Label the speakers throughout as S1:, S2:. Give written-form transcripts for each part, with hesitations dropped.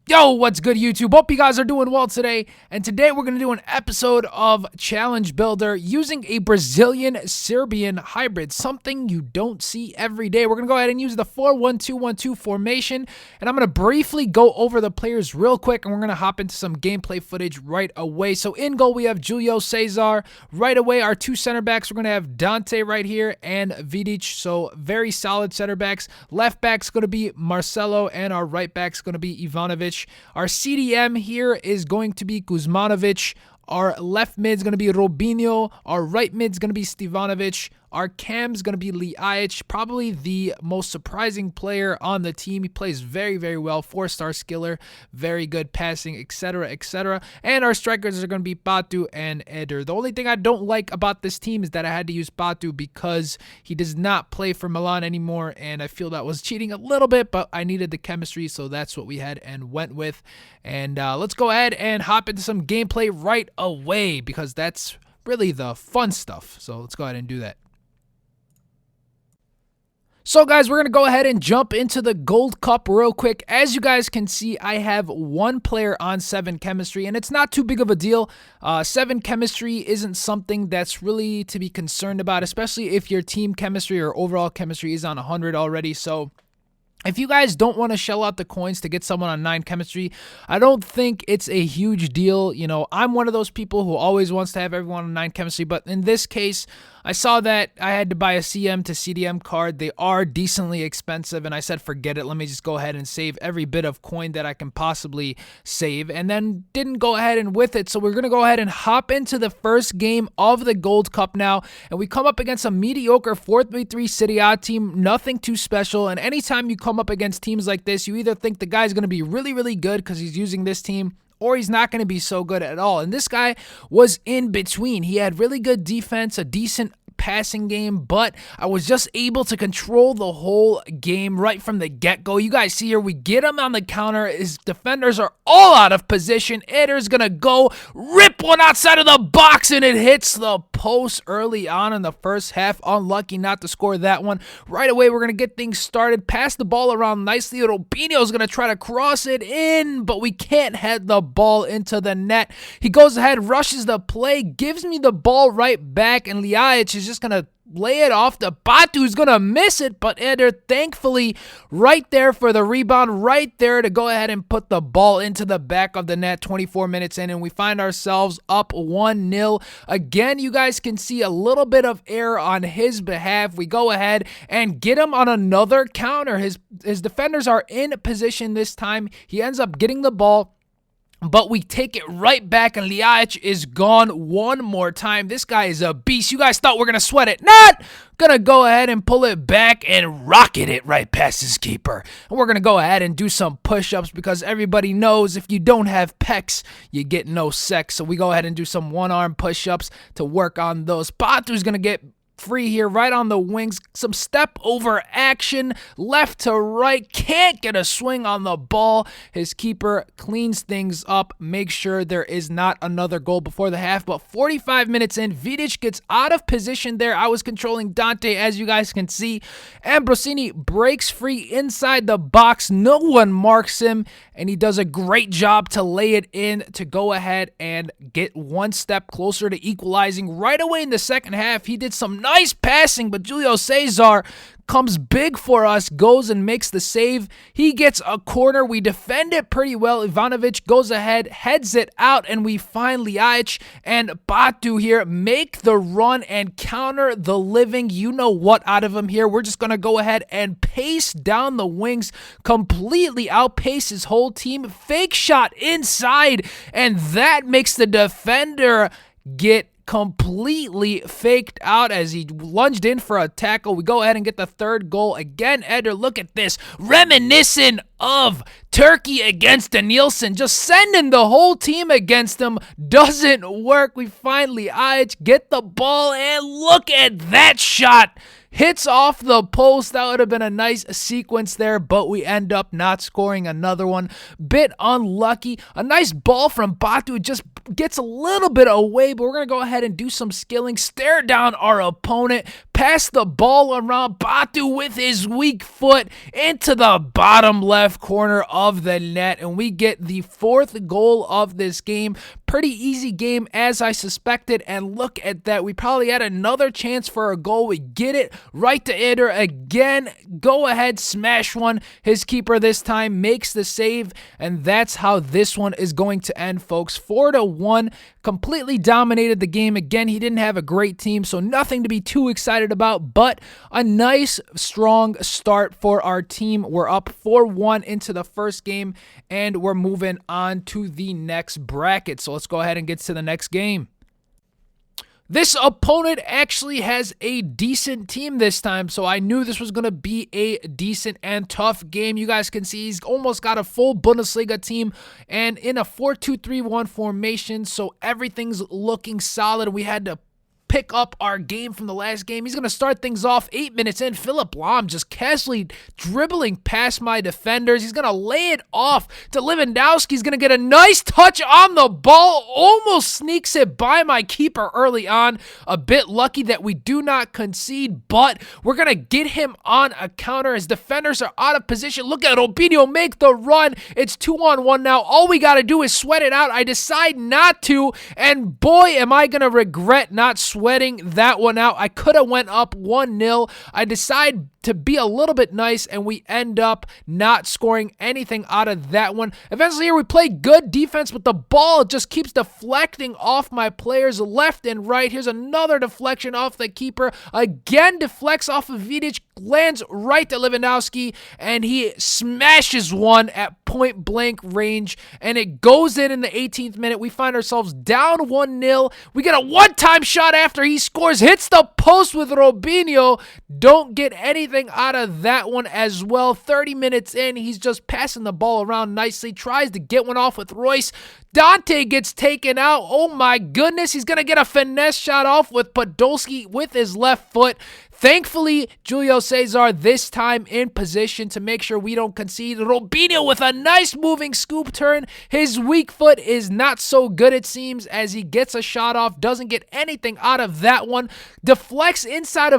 S1: Yo, what's good, YouTube? Hope you guys are doing well today. And today we're going to do an episode of Challenge Builder using a Brazilian-Serbian hybrid, something you don't see every day. We're going to go ahead and use the 4-1-2-1-2 formation, and I'm going to briefly go over the players real quick, and we're going to hop into some gameplay footage right away. So in goal, we have Julio Cesar. Right away, our two center backs, we're going to have Dante right here and Vidic, so very solid center backs. Left back's going to be Marcelo, and our right back's going to be Ivanovic. Our CDM here is going to be Kuzmanovic. Our left mid is going to be Robinho. Our right mid is going to be Stevanovic. Our cam is going to be Ljajic, probably the most surprising player on the team. He plays very, very well. 4-star skiller, very good passing, etc., etc. And our strikers are going to be Batu and Eder. The only thing I don't like about this team is that I had to use Batu because he does not play for Milan anymore, and I feel that was cheating a little bit, but I needed the chemistry, so that's what we had and went with. And let's go ahead and hop into some gameplay right away because that's really the fun stuff. So let's go ahead and do that. So guys, we're going to go ahead and jump into the Gold Cup real quick. As you guys can see, I have one player on 7 chemistry, and it's not too big of a deal. 7 chemistry isn't something that's really to be concerned about, especially if your team chemistry or overall chemistry is on 100 already. So if you guys don't want to shell out the coins to get someone on 9 chemistry, I don't think it's a huge deal. You know, I'm one of those people who always wants to have everyone on 9 chemistry, but in this case, I saw that I had to buy a CM to CDM card. They are decently expensive, and I said, forget it. Let me just go ahead and save every bit of coin that I can possibly save, and then didn't go ahead and with it. So we're going to go ahead and hop into the first game of the Gold Cup now, and we come up against a mediocre 4-3-3 Serie A team, nothing too special, and anytime you come up against teams like this, you either think the guy's going to be really, really good because he's using this team, or he's not going to be so good at all. And this guy was in between. He had really good defense, a decent passing game, but I was just able to control the whole game right from the get-go. You guys see here, we get him on the counter. His defenders are all out of position. Eder's gonna go rip one outside of the box, and it hits the post early on in the first half. Unlucky not to score that one. Right away, we're gonna get things started. Pass the ball around nicely. Robinho's gonna try to cross it in, but we can't head the ball into the net. He goes ahead, rushes the play, gives me the ball right back, and Ljajic is just gonna lay it off to Batu, who's gonna miss it, but Eder thankfully right there for the rebound, right there to go ahead and put the ball into the back of the net. 24 minutes in, and we find ourselves up 1-0. Again, you guys can see a little bit of error on his behalf. We go ahead and get him on another counter. His defenders are in position this time. He ends up getting the ball, but we take it right back, and Ljajic is gone one more time. This guy is a beast. You guys thought we're going to sweat it. Not going to go ahead and pull it back and rocket it right past his keeper. And we're going to go ahead and do some push-ups because everybody knows if you don't have pecs, you get no sex. So we go ahead and do some one-arm push-ups to work on those. Batu's going to get free here right on the wings. Some step over action left to right. Can't get a swing on the ball. His keeper cleans things up. Make sure there is not another goal before the half. But 45 minutes in, Vidic gets out of position there. I was controlling Dante, as you guys can see. Ambrosini breaks free inside the box. No one marks him, and he does a great job to lay it in to go ahead and get one step closer to equalizing. Right away in the second half, he did some nice passing, but Julio Cesar comes big for us, goes and makes the save. He gets a corner. We defend it pretty well. Ivanovic goes ahead, heads it out, and we find Ljajic and Batu here make the run and counter the living you-know-what out of him here. We're just going to go ahead and pace down the wings, completely outpace his whole team. Fake shot inside, and that makes the defender get completely faked out as he lunged in for a tackle. We go ahead and get the third goal. Again, Eder, look at this. Reminiscent of Turkey against Danielson. Just sending the whole team against him doesn't work. We finally get the ball, and look at that shot. hits off the post. That would have been a nice sequence there, but we end up not scoring another one. Bit unlucky. A nice ball from Batu, just gets a little bit away, but we're going to go ahead and do some skilling, stare down our opponent, pass the ball around. Batu with his weak foot into the bottom left corner of the net, and we get the 4th goal of this game. Pretty easy game as I suspected, and look at that. We probably had another chance for a goal. We get it right to Eder again. Go ahead, smash one. His keeper this time makes the save, and that's how this one is going to end, folks. 4-1. Completely dominated the game. Again, he didn't have a great team, so nothing to be too excited about, but a nice, strong start for our team. We're up 4-1 into the first game, and we're moving on to the next bracket. So let's go ahead and get to the next game. This opponent actually has a decent team this time, so I knew this was going to be a decent and tough game. You guys can see he's almost got a full Bundesliga team and in a 4-2-3-1 formation, so everything's looking solid. We had to pick up our game from the last game. He's going to start things off 8 minutes in. Philipp Lahm just casually dribbling past my defenders. He's going to lay it off to Lewandowski. He's going to get a nice touch on the ball. Almost sneaks it by my keeper early on. A bit lucky that we do not concede, but we're going to get him on a counter. His defenders are out of position. Look at Robinho make the run. It's 2-on-1 now. All we got to do is sweat it out. I decide not to, and boy, am I going to regret not sweating that one out. I could have went up 1-0. I decide to be a little bit nice, and we end up not scoring anything out of that one. Eventually here we play good defense, but the ball just keeps deflecting off my players left and right. Here's another deflection off the keeper. Again, deflects off of Vidic, lands right to Lewandowski, and he smashes one at point blank range, and it goes in the 18th minute. We find ourselves down 1-0. We get a one-time shot after he scores, hits the post with Robinho. Don't get anything out of that one as well. 30 minutes in, he's just passing the ball around nicely, tries to get one off with Royce. Dante gets taken out. Oh my goodness, he's going to get a finesse shot off with Podolski with his left foot. Thankfully, Julio Cesar this time in position to make sure we don't concede. Robinho with a nice moving scoop turn. His weak foot is not so good, it seems, as he gets a shot off. Doesn't get anything out of that one. Deflects inside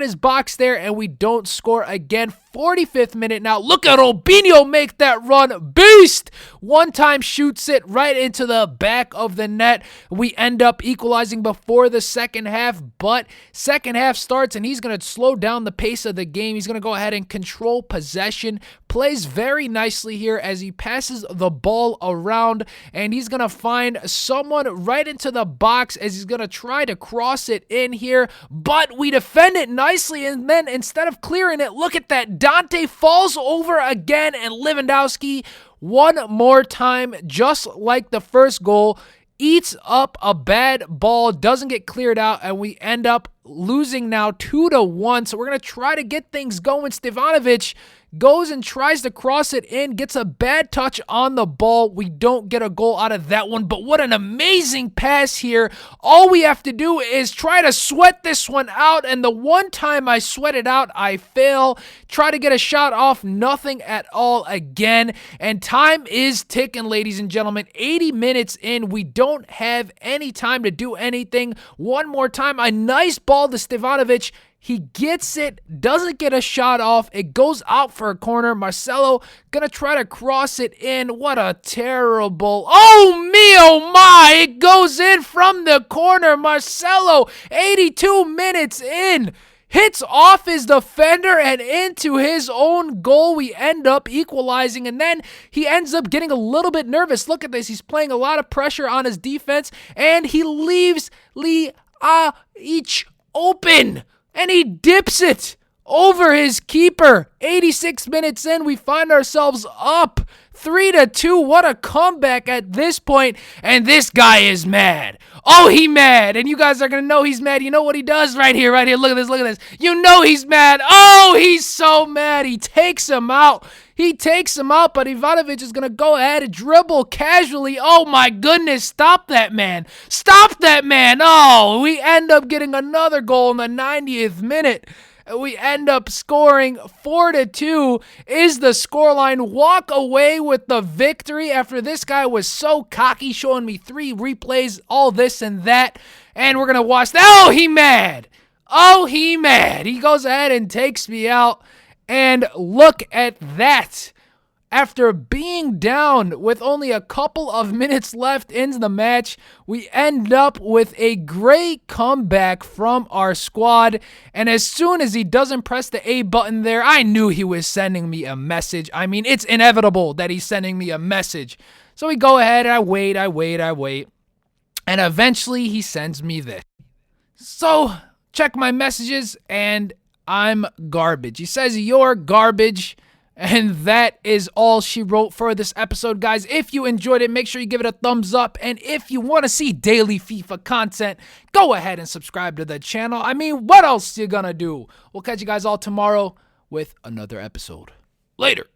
S1: his box there, and we don't score again. 45th minute now. Look at Robinho make that run. Beast! One time shoots it right into the back of the net. We end up equalizing before the second half, but second half starts and he's going to slow down the pace of the game. He's going to go ahead and control possession. Plays very nicely here as he passes the ball around, and he's going to find someone right into the box as he's going to try to cross it in here, but we defend it nicely, and then instead of clearing it, look at that. Dante falls over again, and Lewandowski one more time, just like the first goal, eats up a bad ball, doesn't get cleared out, and we end up losing now 2-1. So we're going to try to get things going. Stevanovic goes and tries to cross it in, gets a bad touch on the ball. We don't get a goal out of that one, but what an amazing pass here. All we have to do is try to sweat this one out, and the one time I sweat it out, I fail. Try to get a shot off, nothing at all again, and time is ticking, ladies and gentlemen. 80 minutes in, we don't have any time to do anything. One more time, a nice ball to Stevanovic. He gets it, doesn't get a shot off. It goes out for a corner. Marcelo gonna try to cross it in. What a terrible... Oh me, oh my! It goes in from the corner. Marcelo, 82 minutes in, hits off his defender and into his own goal. We end up equalizing, and then he ends up getting a little bit nervous. Look at this. He's playing a lot of pressure on his defense, and he leaves Lee each open. And he dips it over his keeper. 86 minutes in, we find ourselves up 3-2. What a comeback at this point. And this guy is mad. Oh, he mad. And you guys are going to know he's mad. You know what he does right here, right here. Look at this, look at this. You know he's mad. Oh, he's so mad. He takes him out. He takes him out, but Ivanovic is going to go ahead and dribble casually. Oh, my goodness. Stop that, man. Stop that, man. Oh, we end up getting another goal in the 90th minute. and we end up scoring 4-2 is the scoreline. Walk away with the victory after this guy was so cocky, showing me 3 replays, all this and that, and we're going to watch that. Oh, he mad. Oh, he mad. He goes ahead and takes me out, and look at that. After being down with only a couple of minutes left in the match, we end up with a great comeback from our squad. And as soon as he doesn't press the A button there, I knew he was sending me a message. I mean, it's inevitable that he's sending me a message. So we go ahead and I wait. And eventually he sends me this. So check my messages and I'm garbage. He says, "You're garbage." And that is all she wrote for this episode, guys. If you enjoyed it, make sure you give it a thumbs up. And if you want to see daily FIFA content, go ahead and subscribe to the channel. I mean, what else you gonna do? We'll catch you guys all tomorrow with another episode. Later.